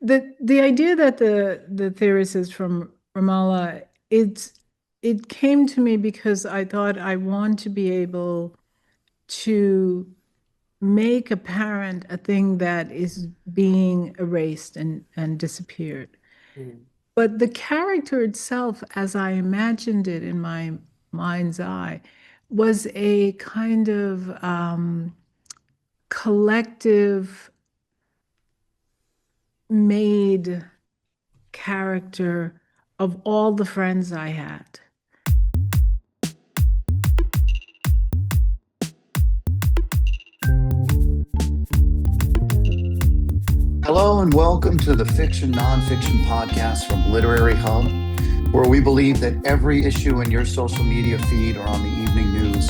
The idea that the theorist is from Ramallah, it came to me because I thought I want to be able to make apparent a thing that is being erased and disappeared. Mm. But the character itself, as I imagined it in my mind's eye, was a kind of collective made character of all the friends I had. Hello and welcome to the Fiction Nonfiction Podcast from Literary Hub, where we believe that every issue in your social media feed or on the evening news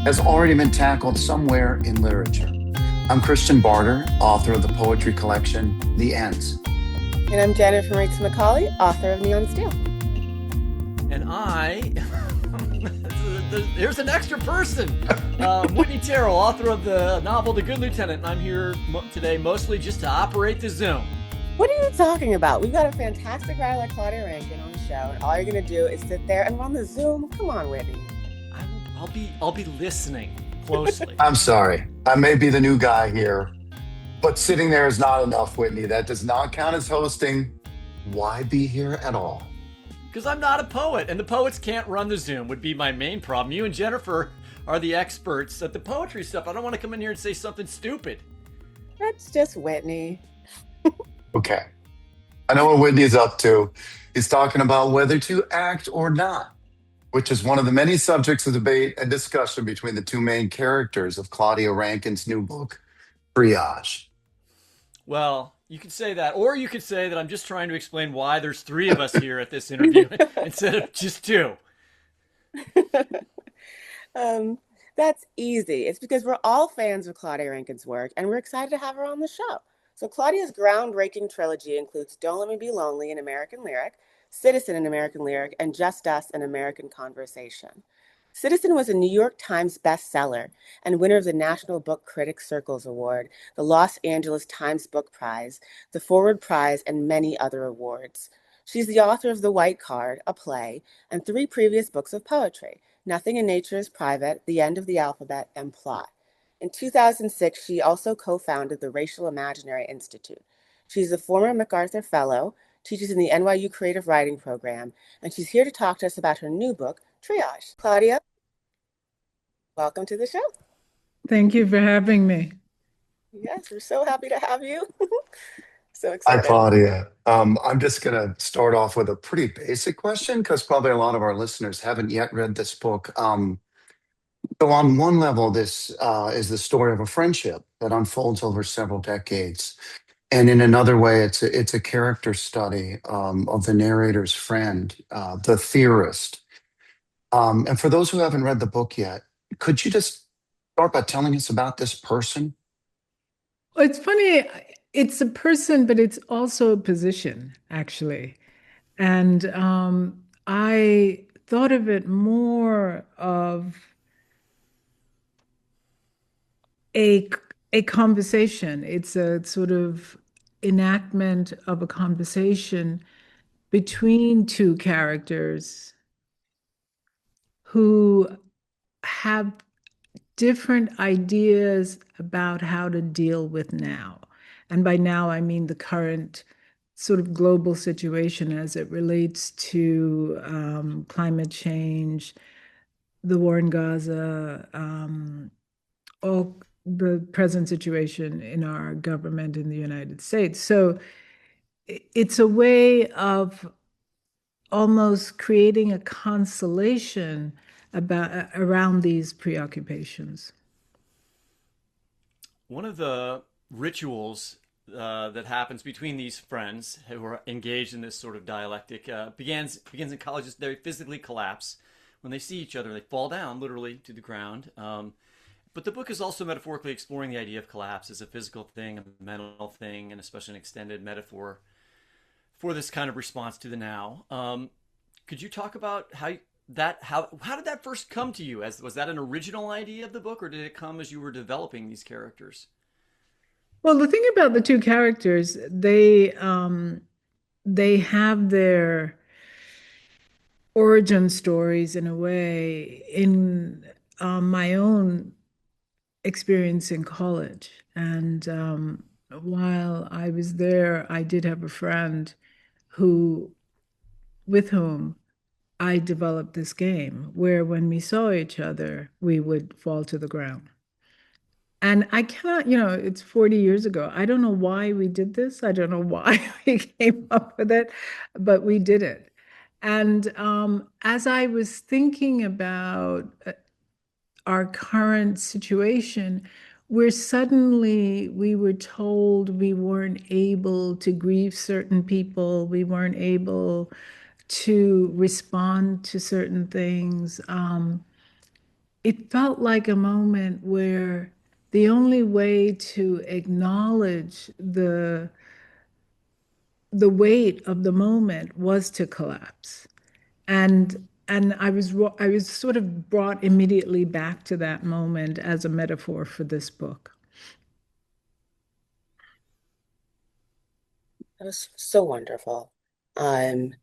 has already been tackled somewhere in literature. I'm Christian Barter, author of the poetry collection, The Ends. And I'm Maritza McCauley, author of Neon Steel. And here's an extra person. Whitney, Terrell, author of the novel The Good Lieutenant. And I'm here today mostly just to operate the Zoom. What are you talking about? We've got a fantastic writer like Claudia Rankine on the show, and all you're going to do is sit there and run the Zoom. Come on, Whitney. I'll be listening closely. I'm sorry, I may be the new guy here, but sitting there is not enough, Whitney. That does not count as hosting. Why be here at all? Because I'm not a poet, and the poets can't run the Zoom would be my main problem. You and Jennifer are the experts at the poetry stuff. I don't want to come in here and say something stupid. That's just Whitney. Okay. I know what Whitney is up to. He's talking about whether to act or not, which is one of the many subjects of debate and discussion between the two main characters of Claudia Rankine's new book, Triage. Well, you could say that, or you could say that I'm just trying to explain why there's three of us here at this interview instead of just two. That's easy. It's because we're all fans of Claudia Rankine's work, and we're excited to have her on the show. So Claudia's groundbreaking trilogy includes Don't Let Me Be Lonely, an American Lyric, Citizen, an American Lyric, and Just Us, an American Conversation. Citizen was a New York Times bestseller and winner of the National Book Critics Circles Award, the Los Angeles Times Book Prize, the Forward Prize, and many other awards. She's the author of The White Card, a play, and 3 previous books of poetry, Nothing in Nature is Private, The End of the Alphabet, and Plot. In 2006, she also co-founded the Racial Imaginary Institute. She's a former MacArthur Fellow, teaches in the NYU Creative Writing Program, and she's here to talk to us about her new book, Triage. Claudia, welcome to the show. Thank you for having me. Yes, we're so happy to have you. So Hi, excited. Claudia. I'm just going to start off with a pretty basic question because probably a lot of our listeners haven't yet read this book. So, on one level, this is the story of a friendship that unfolds over several decades. And in another way, it's a character study of the narrator's friend, the theorist. And for those who haven't read the book yet, could you just start by telling us about this person? Well, it's funny, it's a person, but it's also a position, actually. And I thought of it more of a a conversation. It's a sort of enactment of a conversation between two characters who have different ideas about how to deal with now. And by now, I mean the current sort of global situation as it relates to climate change, the war in Gaza, all the present situation in our government in the United States. So it's a way of almost creating a constellation about around these preoccupations. One of the rituals that happens between these friends who are engaged in this sort of dialectic begins in colleges. They physically collapse when they see each other. They fall down literally to the ground. But the book is also metaphorically exploring the idea of collapse as a physical thing, a mental thing, and especially an extended metaphor for this kind of response to the now. Could you talk about how did that first come to you? Was that an original idea of the book, or did it come as you were developing these characters? Well, the thing about the two characters, they have their origin stories in a way in my own experience in college. And while I was there, I did have a friend who, with whom I developed this game where when we saw each other, we would fall to the ground. And I cannot, it's 40 years ago. I don't know why we did this. I don't know why we came up with it, but we did it. And as I was thinking about our current situation, where suddenly we were told we weren't able to grieve certain people, we weren't able to respond to certain things. It felt like a moment where the only way to acknowledge the weight of the moment was to collapse. And I was sort of brought immediately back to that moment as a metaphor for this book. That was so wonderful. Um,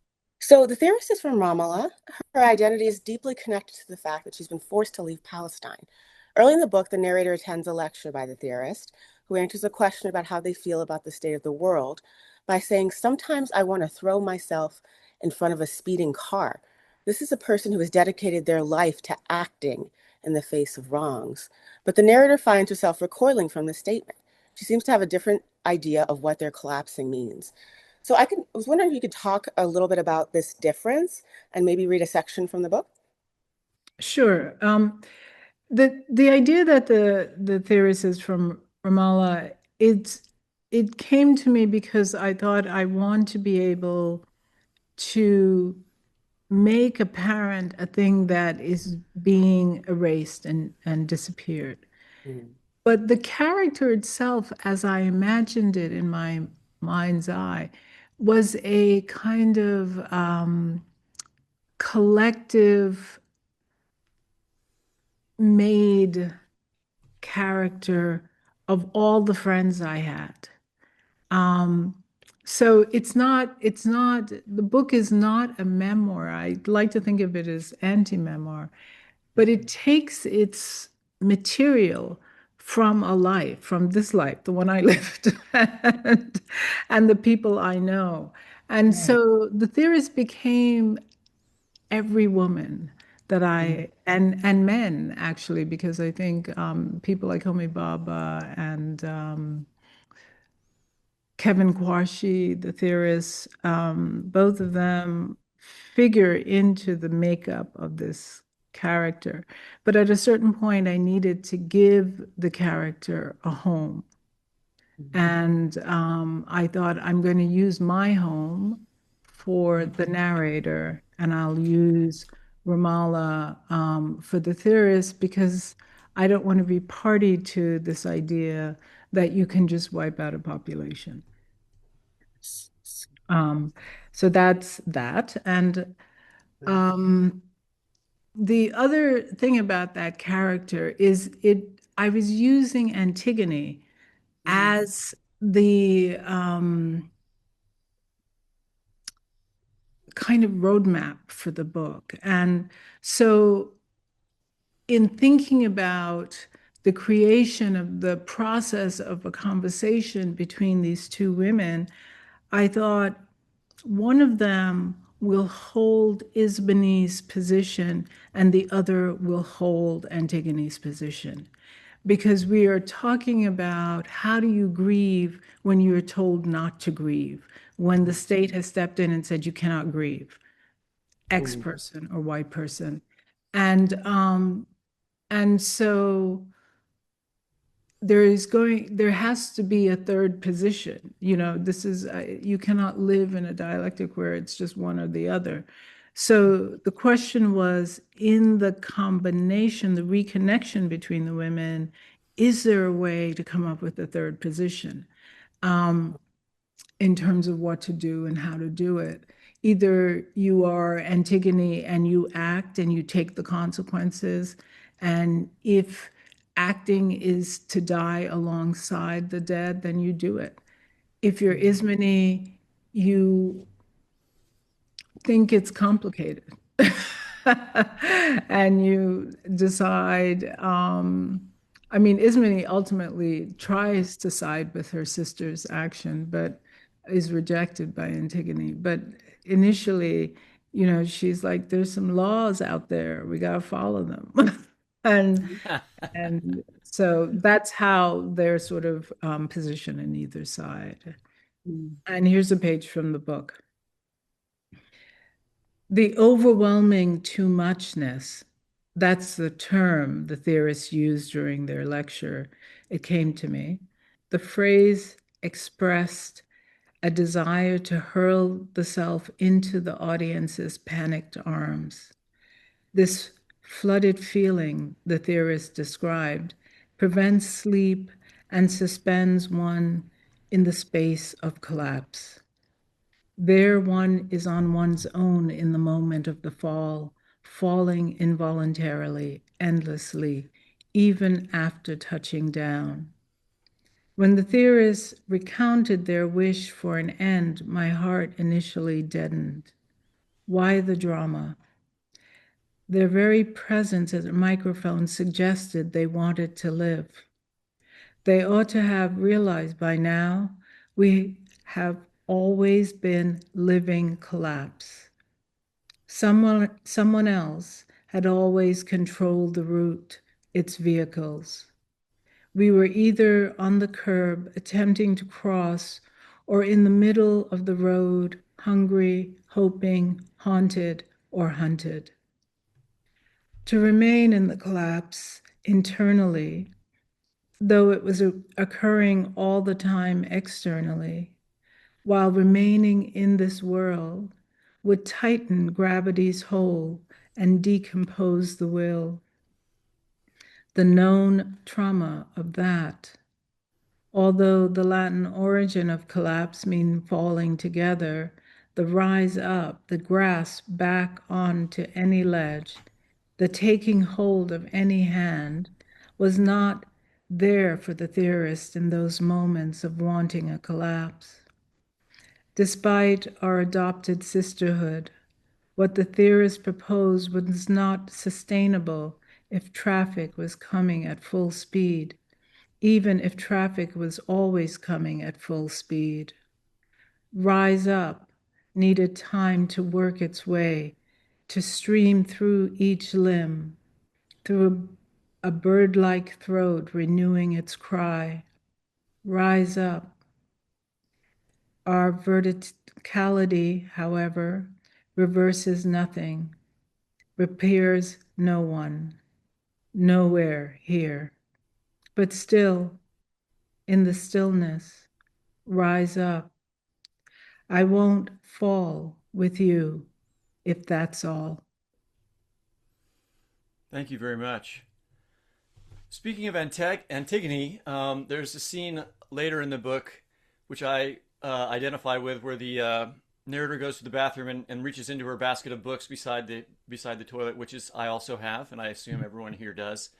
so the theorist is from Ramallah. Her identity is deeply connected to the fact that she's been forced to leave Palestine. Early in the book, the narrator attends a lecture by the theorist, who answers a question about how they feel about the state of the world by saying, "Sometimes I want to throw myself in front of a speeding car." This is a person who has dedicated their life to acting in the face of wrongs. But the narrator finds herself recoiling from the statement. She seems to have a different idea of what their collapsing means. So I was wondering if you could talk a little bit about this difference and maybe read a section from the book. Sure. The idea that the theorist is from Ramallah, it came to me because I thought I want to be able to make apparent a thing that is being erased and disappeared. Mm. But the character itself, as I imagined it in my mind's eye, was a kind of collective made character of all the friends I had. Um, so the book is not a memoir. I like to think of it as anti-memoir, but it takes its material from a life, from this life, the one I lived, and the people I know. And Right. so the theorist became every woman that Mm. and men actually, because I think people like Homi Bhabha and Kevin Quashie, the theorist, both of them figure into the makeup of this character. But at a certain point, I needed to give the character a home. Mm. And I thought I'm going to use my home for Mm. the narrator, and I'll use Ramallah for the theorist because I don't want to be party to this idea that you can just wipe out a population. Um, so that's that. And um, the other thing about that character is I was using Antigone Mm. as the kind of roadmap for the book. And so, in thinking about the creation of the process of a conversation between these two women, I thought one of them will hold Isbani's position and the other will hold Antigone's position. Because we are talking about how do you grieve when you're told not to grieve, when the state has stepped in and said you cannot grieve, X Mm. person or Y person. And so there has to be a third position. This is you cannot live in a dialectic where it's just one or the other. So the question was, in the combination, the reconnection between the women, is there a way to come up with a third position in terms of what to do and how to do it? Either you are Antigone and you act and you take the consequences, and if acting is to die alongside the dead, then you do it. If you're Ismene, you think it's complicated. And you decide, I mean, Ismene ultimately tries to side with her sister's action, but is rejected by Antigone. But initially, she's like, there's some laws out there, we got to follow them. and and so that's how they're sort of positioned in either side. And here's a page from the book. The overwhelming too muchness, that's the term the theorists used during their lecture. It came to me. The phrase expressed a desire to hurl the self into the audience's panicked arms. This flooded feeling, the theorist described, prevents sleep and suspends one in the space of collapse. There one is on one's own in the moment of the fall, falling involuntarily, endlessly, even after touching down. When the theorists recounted their wish for an end, my heart initially deadened. Why the drama? Their very presence at a microphone suggested they wanted to live. They ought to have realized by now we have always been living collapse. Someone else had always controlled the route, its vehicles. We were either on the curb attempting to cross or in the middle of the road, hungry, hoping, haunted, or hunted. To remain in the collapse internally, though it was occurring all the time externally, while remaining in this world, would tighten gravity's hold and decompose the will. The known trauma of that, although the Latin origin of collapse means falling together, the rise up, the grasp back onto any ledge, the taking hold of any hand, was not there for the theorist in those moments of wanting a collapse. Despite our adopted sisterhood, what the theorist proposed was not sustainable if traffic was coming at full speed, even if traffic was always coming at full speed. Rise up needed time to work its way, to stream through each limb, through a bird-like throat renewing its cry. Rise up. Our verticality, however, reverses nothing, repairs no one, nowhere here. But still, in the stillness, rise up. I won't fall with you, if that's all. Thank you very much. Speaking of Antigone, there's a scene later in the book which I identify with where the narrator goes to the bathroom and reaches into her basket of books beside the toilet, which is I also have, and I assume everyone here does,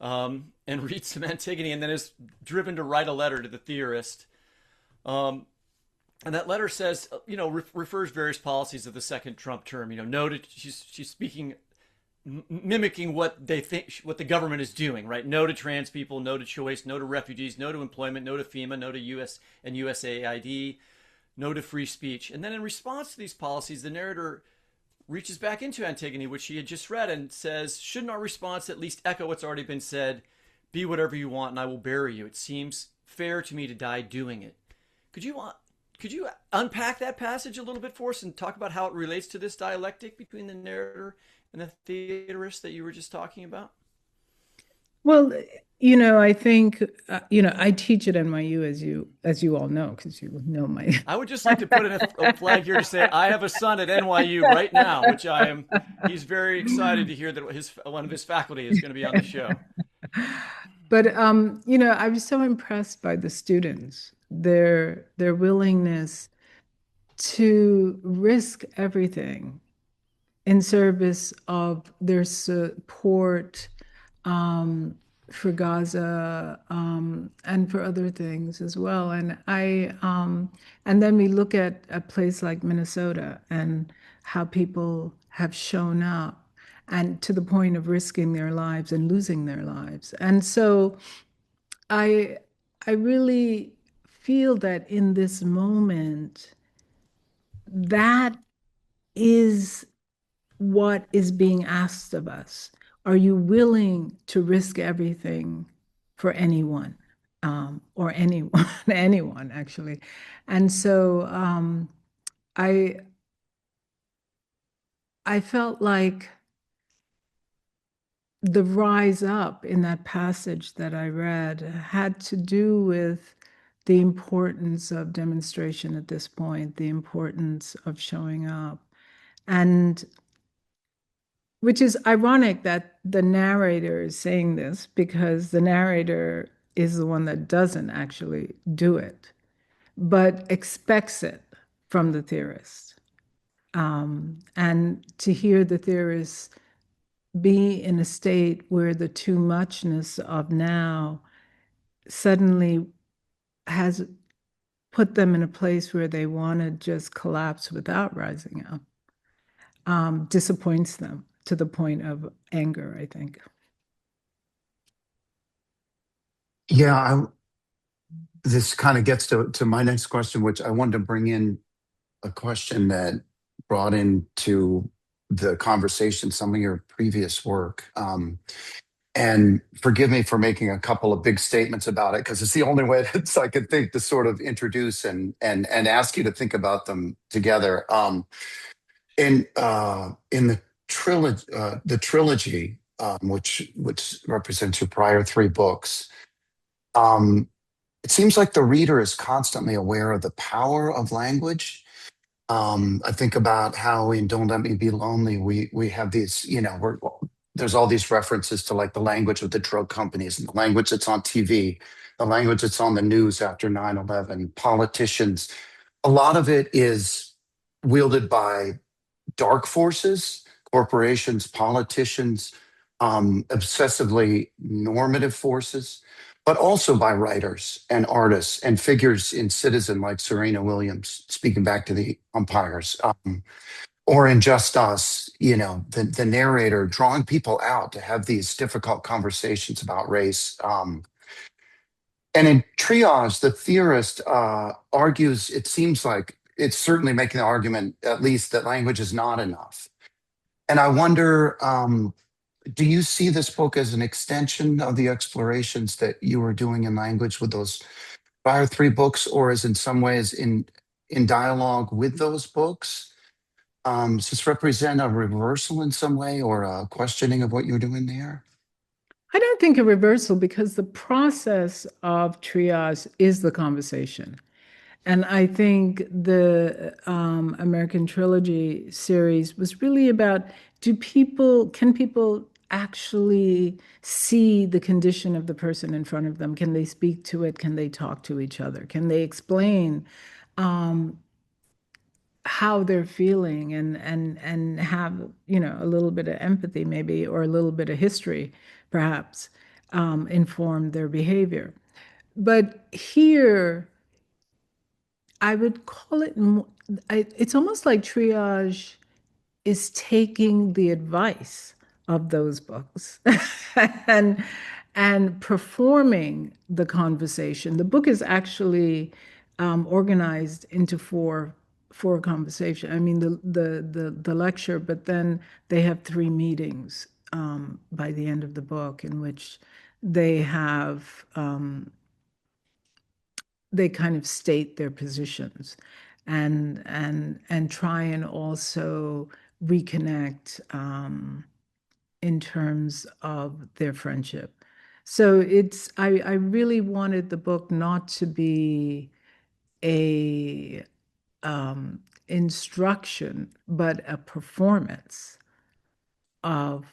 and reads some Antigone, and then is driven to write a letter to the theorist. And that letter says, refers various policies of the second Trump term. Noted she's speaking, mimicking what they think, what the government is doing, right? No to trans people, no to choice, no to refugees, no to employment, no to FEMA, no to US and USAID, no to free speech. And then in response to these policies, the narrator reaches back into Antigone, which she had just read, and says, shouldn't our response at least echo what's already been said? Be whatever you want, and I will bury you. It seems fair to me to die doing it. Could you unpack that passage a little bit for us and talk about how it relates to this dialectic between the narrator and the theorist that you were just talking about? Well, I think, I teach at NYU, as you all know, because you know my. I would just like to put in a flag here to say I have a son at NYU right now, which he's very excited to hear that one of his faculty is going to be on the show. But I was so impressed by the students, their willingness to risk everything in service of their support, for Gaza, and for other things as well. And then we look at a place like Minnesota and how people have shown up and to the point of risking their lives and losing their lives. And so I, I really feel that in this moment, that is what is being asked of us. Are you willing to risk everything for anyone, or anyone, anyone actually? And so I I felt like the rise up in that passage that I read had to do with the importance of demonstration at this point, the importance of showing up. And which is ironic that the narrator is saying this because the narrator is the one that doesn't actually do it, but expects it from the theorist. And to hear the theorist be in a state where the too muchness of now suddenly has put them in a place where they want to just collapse without rising up, disappoints them to the point of anger, I think. Yeah, this kind of gets to my next question, which I wanted to bring in a question that brought into the conversation some of your previous work. And forgive me for making a couple of big statements about it, because it's the only way that I could think to sort of introduce and ask you to think about them together. In the trilogy, which represents your prior three books, um, it seems like the reader is constantly aware of the power of language. I think about how in "Don't Let Me Be Lonely" we have these, there's all these references to like the language of the drug companies and the language that's on TV, the language that's on the news after 9/11, politicians. A lot of it is wielded by dark forces, corporations, politicians, obsessively normative forces, but also by writers and artists and figures in Citizen like Serena Williams, speaking back to the umpires, or in Just Us, the narrator drawing people out to have these difficult conversations about race. And in Triage, the theorist argues, it seems like it's certainly making the argument, at least, that language is not enough. And I wonder, do you see this book as an extension of the explorations that you were doing in language with those prior three books, or is in some ways in dialogue with those books? Does this represent a reversal in some way or a questioning of what you're doing there? I don't think a reversal because the process of triage is the conversation. And I think the American Trilogy series was really about can people actually see the condition of the person in front of them? Can they speak to it? Can they talk to each other? Can they explain um, how they're feeling and have, a little bit of empathy maybe, or a little bit of history, perhaps, inform their behavior. But here, I would call it it's almost like triage is taking the advice of those books and performing the conversation. The book is actually organized into four conversation. I mean the lecture, but then they have three meetings by the end of the book in which they have they kind of state their positions and try and also reconnect in terms of their friendship. So I really wanted the book not to be a instruction, but a performance of,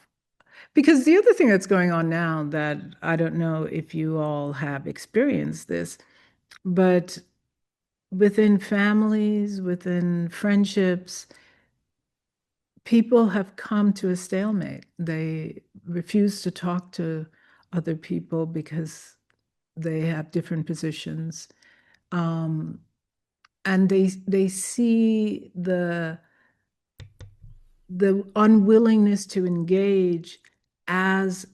because the other thing that's going on now that I don't know if you all have experienced this, but within families, within friendships, people have come to a stalemate. They refuse to talk to other people because they have different positions. Um, and they see the unwillingness to engage as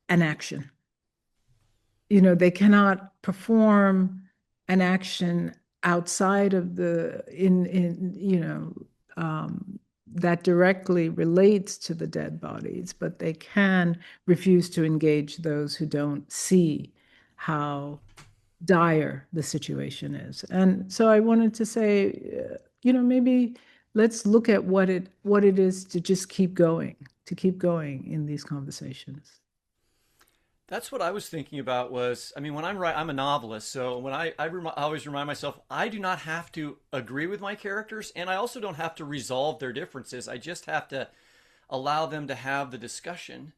an action. They cannot perform an action outside of that directly relates to the dead bodies, but they can refuse to engage those who don't see how dire the situation is. And so I wanted to say, maybe let's look at what it is to just keep going in these conversations. That's what I was thinking about was, I mean, when I'm a novelist, so when I always remind myself, I do not have to agree with my characters, and I also don't have to resolve their differences. I just have to allow them to have the discussion,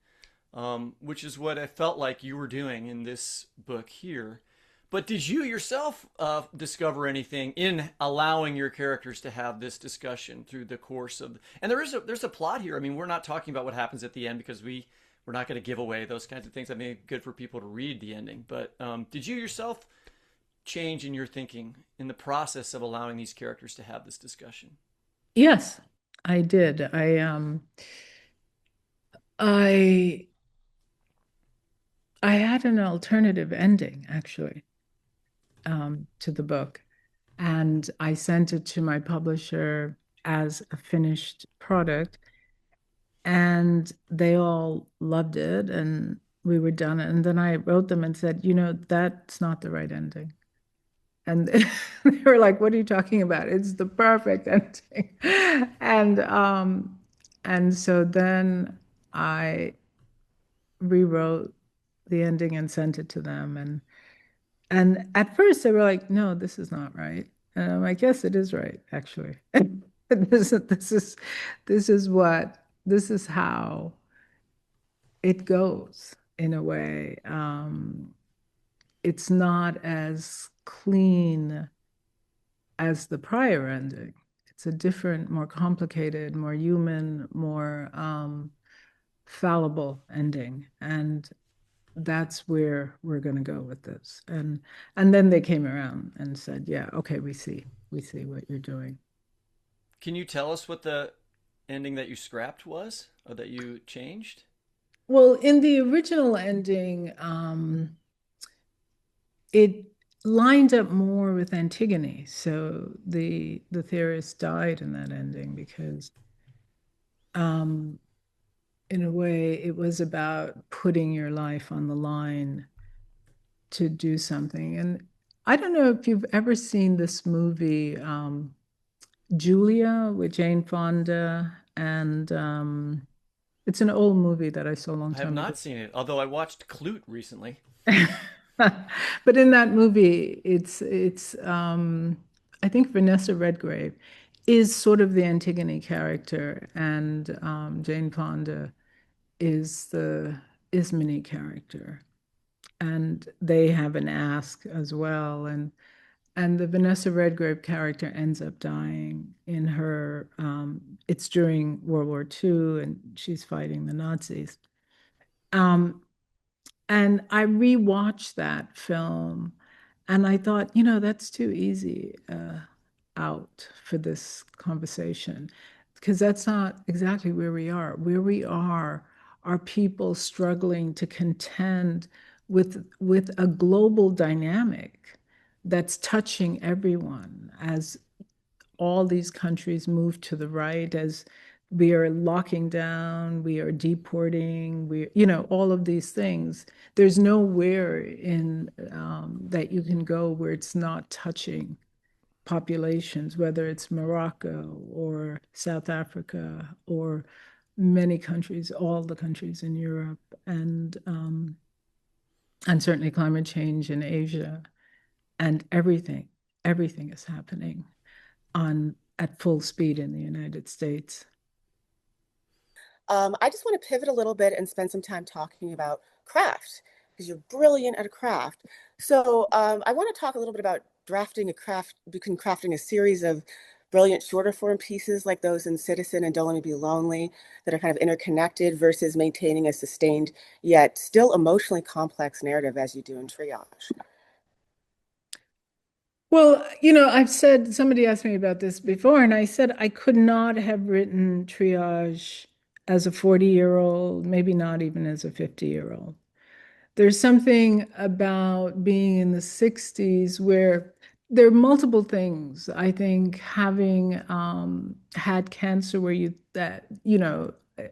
which is what I felt like you were doing in this book here. But did you yourself discover anything in allowing your characters to have this discussion through the course of? And there's a plot here. I mean, we're not talking about what happens at the end because we're not going to give away those kinds of things. I mean, good for people to read the ending. But did you yourself change in your thinking in the process of allowing these characters to have this discussion? Yes, I did. I I had an alternative ending actually to the book, and I sent it to my publisher as a finished product, and they all loved it, and we were done. And then I wrote them and said, that's not the right ending. And they were like, "What are you talking about? It's the perfect ending." And so then I rewrote the ending and sent it to them. And at first they were like, "No, this is not right." And I'm like, "Yes, it is right, actually." This is this is how it goes in a way. It's not as clean as the prior ending. It's a different, more complicated, more human, more fallible ending. And that's where we're going to go with this. And then they came around and said, "Yeah, okay, we see what you're doing." Can you tell us what the ending that you scrapped was or that you changed? Well, in the original ending, it lined up more with Antigone. So the theorist died in that ending because um, in a way it was about putting your life on the line to do something. And I don't know if you've ever seen this movie, Julia, with Jane Fonda, and it's an old movie that I saw a long I have time ago. not seen it, although I watched Clute recently. But in that movie, it's I think Vanessa Redgrave is sort of the Antigone character, and Jane Fonda is the Ismene character. And they have an ask as well. And the Vanessa Redgrave character ends up dying in her, it's during World War II, and she's fighting the Nazis. Um, and I rewatched that film and I thought, that's too easy out for this conversation because that's not exactly where we are. Where we are people struggling to contend with a global dynamic that's touching everyone as all these countries move to the right, as we are locking down, we are deporting, all of these things. There's nowhere in that you can go where it's not touching populations, whether it's Morocco or South Africa or many countries, all the countries in Europe, and certainly climate change in Asia, and everything is happening on at full speed in the United States. I just want to pivot a little bit and spend some time talking about craft because you're brilliant at a craft. So I want to talk a little bit about drafting a craft, crafting a series of brilliant shorter form pieces like those in Citizen and Don't Let Me Be Lonely that are kind of interconnected versus maintaining a sustained yet still emotionally complex narrative as you do in Triage? Well, I've said, somebody asked me about this before, and I said I could not have written Triage as a 40-year-old, maybe not even as a 50-year-old. There's something about being in the 60s where there are multiple things. I think having had cancer where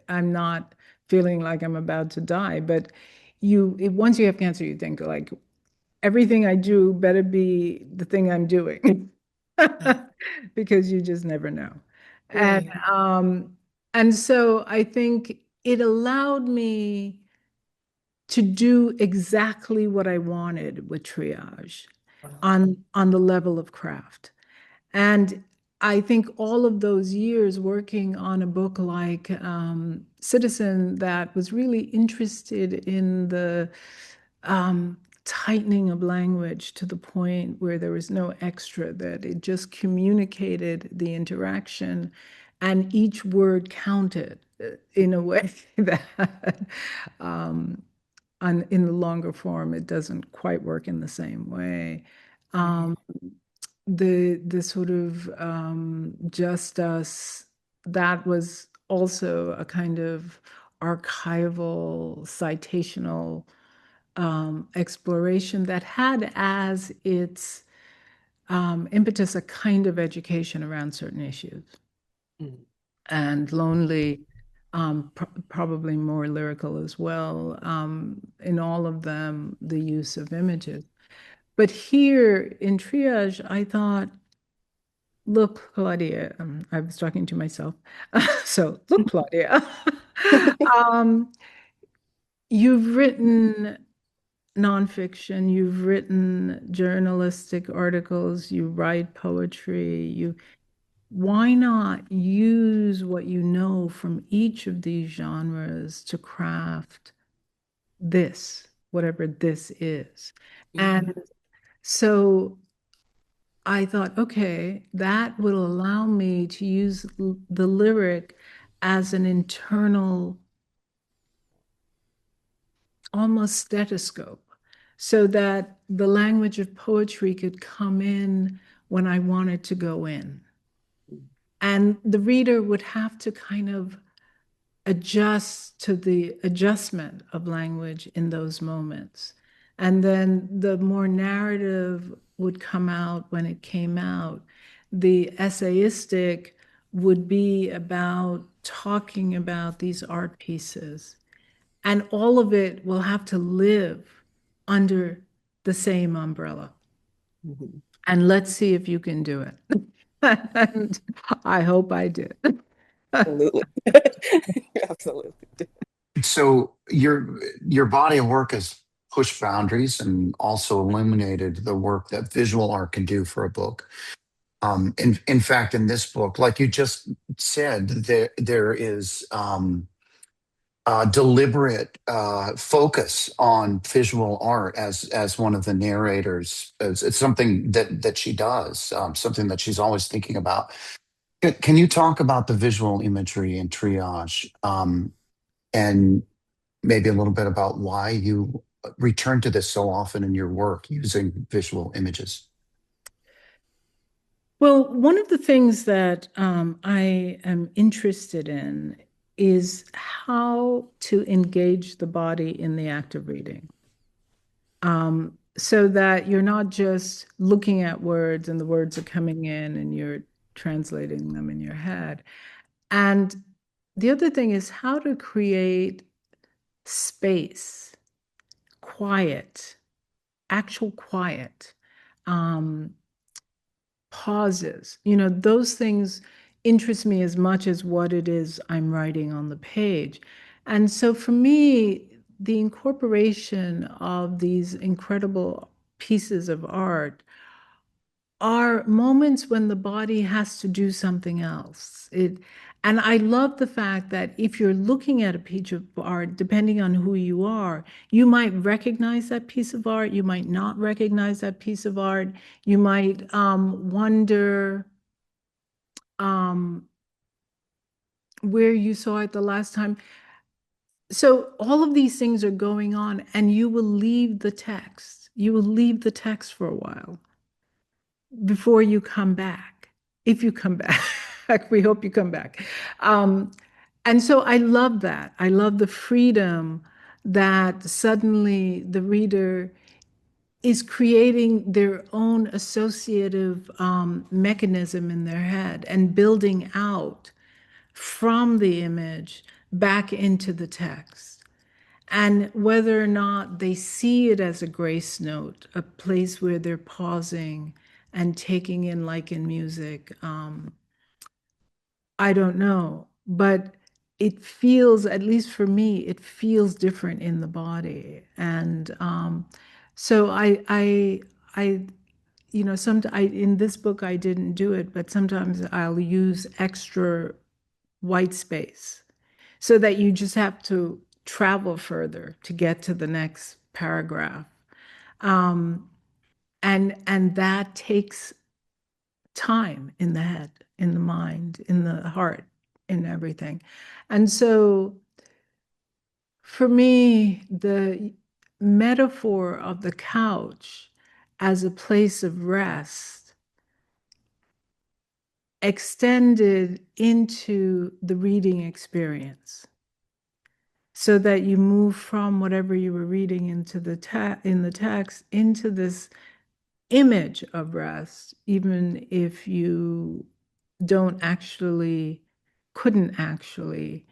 I'm not feeling like I'm about to die, but once you have cancer, you think like everything I do better be the thing I'm doing because you just never know. And Right. and so I think it allowed me to do exactly what I wanted with Triage Wow. on the level of craft. And I think all of those years working on a book like Citizen that was really interested in the tightening of language to the point where there was no extra, that it just communicated the interaction and each word counted in a way that in the longer form, it doesn't quite work in the same way. Right. Um, the sort of just us, that was also a kind of archival, citational exploration that had as its impetus a kind of education around certain issues. Mm. And Lonely, probably more lyrical as well. In all of them, the use of images. But here in Triage, I thought, look, Claudia, I was talking to myself. So, look, Claudia, um, you've written nonfiction, you've written journalistic articles, you write poetry, why not use what you know from each of these genres to craft this, whatever this is? Yeah. And so I thought, okay, that will allow me to use the lyric as an internal, almost stethoscope, so that the language of poetry could come in when I wanted to go in. And the reader would have to kind of adjust to the adjustment of language in those moments. And then the more narrative would come out when it came out. The essayistic would be about talking about these art pieces. And all of it will have to live under the same umbrella. Mhm. And let's see if you can do it. And I hope I did. Absolutely. Absolutely. So your body of work has pushed boundaries and also illuminated the work that visual art can do for a book. In fact, in this book, like you just said, there is deliberate focus on visual art as one of the narrators. It's something that she does, something that she's always thinking about. Can you talk about the visual imagery in Triage, and maybe a little bit about why you return to this so often in your work using visual images? Well, one of the things that I am interested in is how to engage the body in the act of reading, so that you're not just looking at words and the words are coming in and you're translating them in your head. And the other thing is how to create space, quiet, actual quiet. Um, Pauses, those things interest me as much as what it is I'm writing on the page. And so for me, the incorporation of these incredible pieces of art are moments when the body has to do something else. And I love the fact that if you're looking at a piece of art, depending on who you are, you might recognize that piece of art, you might not recognize that piece of art, you might wonder um, where you saw it the last time. So all of these things are going on, and you will leave the text. You will leave the text for a while before you come back. If you come back, we hope you come back. Um, and so I love that. I love the freedom that suddenly the reader is creating their own associative mechanism in their head and building out from the image back into the text. And whether or not they see it as a grace note, a place where they're pausing and taking in, like in music, I don't know. But it feels, at least for me, it feels different in the body. And so I, in this book I didn't do it, but sometimes I'll use extra white space so that you just have to travel further to get to the next paragraph. Um, and that takes time in the head, in the mind, in the heart, in everything. And so for me, the metaphor of the couch as a place of rest extended into the reading experience so that you move from whatever you were reading into in the text into this image of rest, even if you don't actually, couldn't actually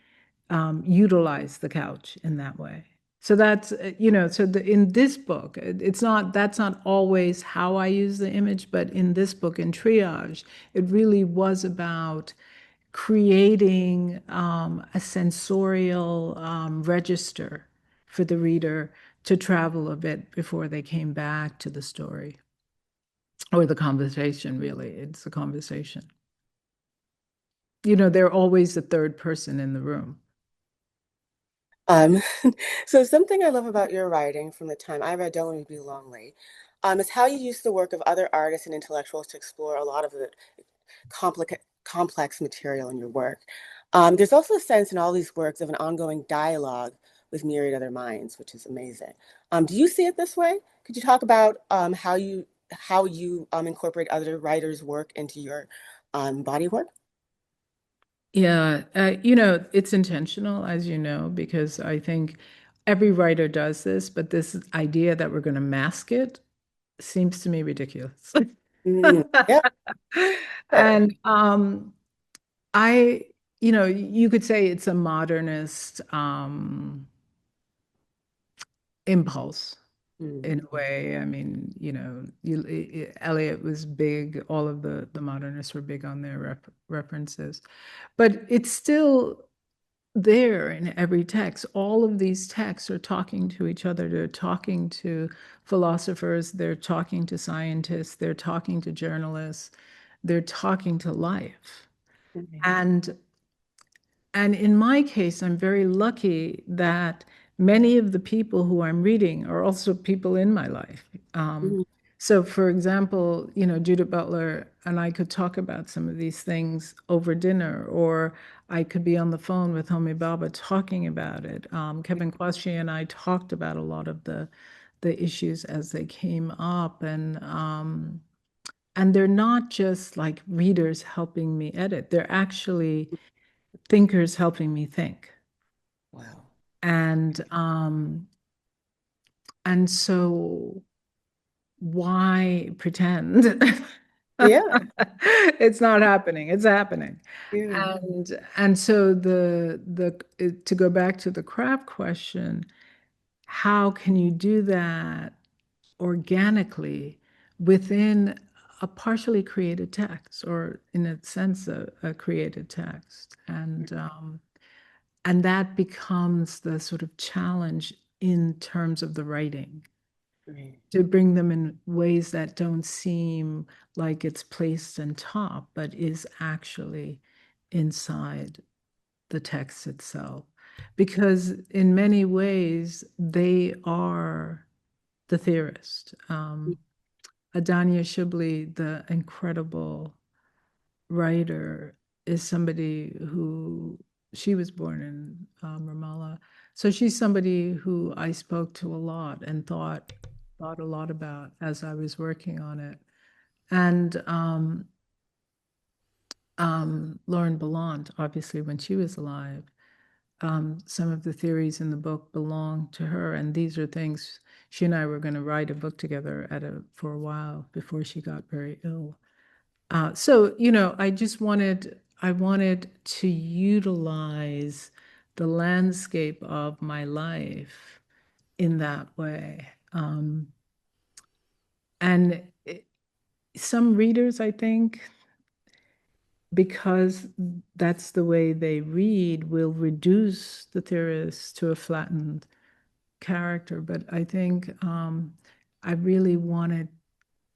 utilize the couch in that way. So that's, in this book, it's not, that's not always how I use the image, but in this book, in Triage, it really was about creating a sensorial register for the reader to travel a bit before they came back to the story or the conversation, really. It's a conversation. They're always the third person in the room. Um, so something I love about your writing from the time I read Don't Let Me Be Lonely, is how you use the work of other artists and intellectuals to explore a lot of the complex material in your work. There's also a sense in all these works of an ongoing dialogue with myriad other minds, which is amazing. Do you see it this way? Could you talk about how you incorporate other writers' work into your body work? Yeah, it's intentional, as you know, because I think every writer does this, but this idea that we're going to mask it seems to me ridiculous. Yeah, sure. And I, you could say it's a modernist impulse Mm, in a way. I mean, Eliot was big, all of the modernists were big on their references, but it's still there in every text. All of these texts are talking to each other. They're talking to philosophers, they're talking to scientists, they're talking to journalists, they're talking to life. mm, And and in my case, I'm very lucky that many of the people who I'm reading are also people in my life. mm, So, for example, Judith Butler and I could talk about some of these things over dinner, or I could be on the phone with Homi Bhabha talking about it. Kevin Quashie and I talked about a lot of the issues as they came up, and they're not just like readers helping me edit; they're actually thinkers helping me think. wow. And so why pretend? Yeah, It's not happening. It's happening. yeah. And so to go back to the craft question, how can you do that organically within a partially created text, or in a sense a created text? And that becomes the sort of challenge in terms of the writing, Right. to bring them in ways that don't seem like it's placed on top, but is actually inside the text itself. Because in many ways, they are the theorist. Adanya Shibli, the incredible writer, is somebody who she was born in Ramallah. So she's somebody who I spoke to a lot and thought a lot about as I was working on it. And Lauren Belant, obviously, when she was alive, some of the theories in the book belong to her, and these are things she and I were going to write a book together for a while before she got very ill. So, I wanted to utilize the landscape of my life in that way. And some readers, I think, because that's the way they read, will reduce the theorist to a flattened character. But I think I really wanted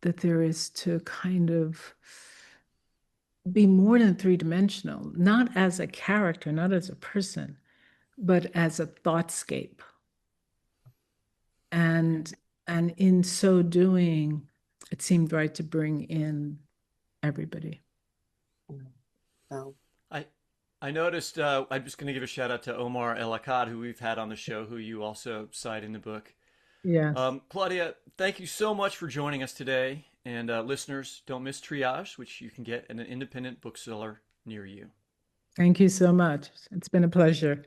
the theorist to kind of be more than three-dimensional, not as a character, not as a person, but as a thoughtscape. And and in so doing, it seemed right to bring in everybody. So, I I noticed. I'm just going to give a shout out to Omar El Akkad, who we've had on the show, who you also cite in the book. Yes. Claudia, thank you so much for joining us today. And listeners, don't miss Triage, which you can get at an independent bookseller near you. Thank you so much. It's been a pleasure.